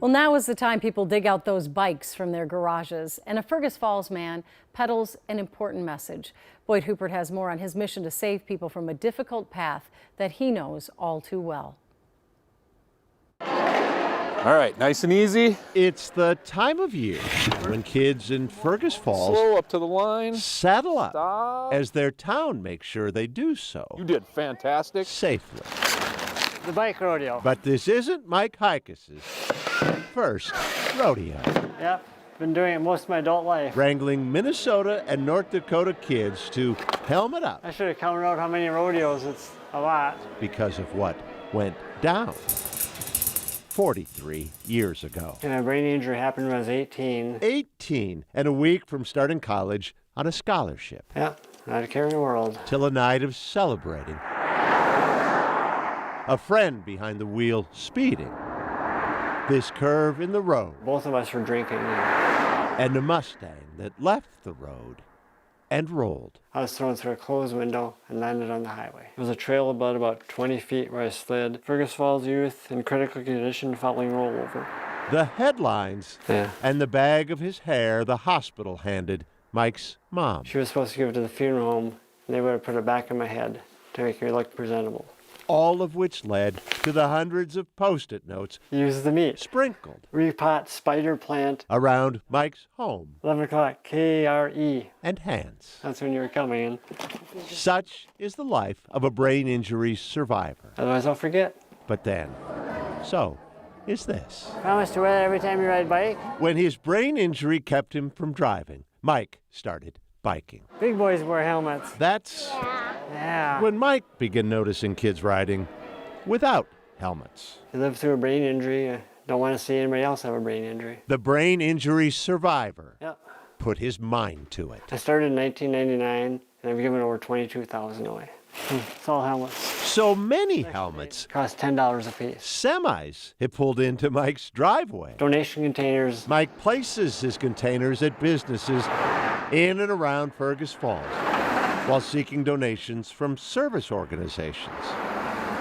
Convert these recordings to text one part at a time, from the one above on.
Well, now is the time people dig out those bikes from their garages, and a Fergus Falls man peddles an important message. Boyd Huppert has more on his mission to save people from a difficult path that he knows all too well. All right, nice and easy. It's the time of year when kids in Fergus Falls Slow up to the line. saddle up Stop. as their town makes sure they do so You did fantastic. safely. The bike rodeo. But this isn't Mike Heikes' first rodeo. Yep, been doing it most of my adult life. Wrangling Minnesota and North Dakota kids to helmet up I should have counted out how many rodeos. It's a lot. because of what went down 43 years ago. And a brain injury happened when I was 18. 18 and a week from starting college on a scholarship. Yep, not a care in the world. Till a night of celebrating. A friend behind the wheel speeding. This curve in the road. Both of us were drinking. And a Mustang that left the road and rolled. I was thrown through a closed window and landed on the highway. It was a trail about 20 feet where I slid. Fergus Falls youth in critical condition following rollover. The headlines Yeah. and the bag of his hair the hospital handed Mike's mom. She was supposed to give it to the funeral home, and they would have put it back in my head to make me look presentable. All of which led to the hundreds of Post-it notes Use the meat. sprinkled Repot, spider plant, around Mike's home 11 o'clock, KRE. and hands. That's when you were coming in. Such is the life of a brain injury survivor. Otherwise I'll forget. But then, so is this. Promise to wear it every time you ride bike. When his brain injury kept him from driving, Mike started biking. Big boys wear helmets. That's Yeah. when Mike began noticing kids riding without helmets. You live through a brain injury. You don't want to see anybody else have a brain injury. The brain injury survivor Yep. put his mind to it. I started in 1999, and I've given over 22,000 away. It's all helmets. So many helmets, Cost $10 a piece. semis have pulled into Mike's driveway. Donation containers. Mike places his containers at businesses in and around Fergus Falls while seeking donations from service organizations.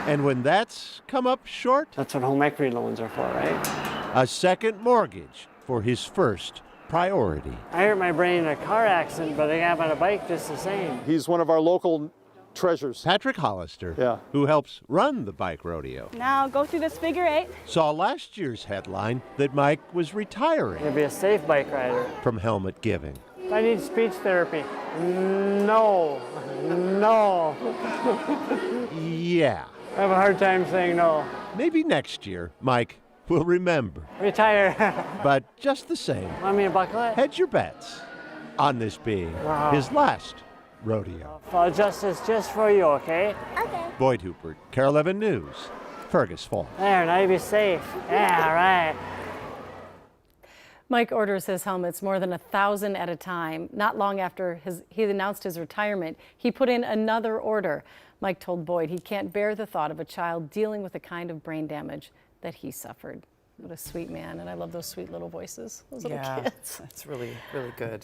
And when that's come up short, That's what home equity loans are for, right? a second mortgage for his first priority. I hurt my brain in a car accident, but I got on a bike just the same. He's one of our local treasures. Patrick Hollister, Yeah. who helps run the bike rodeo, Now go through this figure eight. saw last year's headline that Mike was retiring You'll be a safe bike rider. from helmet giving. I need speech therapy. No. No. Yeah, I have a hard time saying no. maybe next year Mike will remember. Retire. But just the same, Want me to buckle it? hedge your bets on this being Wow. his last rodeo. I'll adjust this just for you, okay? Boyd Huppert, KARE 11 News, Fergus Falls. There, now you be safe. Yeah, all right. Mike orders his helmets more than 1,000 at a time. Not long after he announced his retirement, he put in another order. Mike told Boyd he can't bear the thought of a child dealing with the kind of brain damage that he suffered. What a sweet man, and I love those sweet little voices, those little kids. That's really, really good.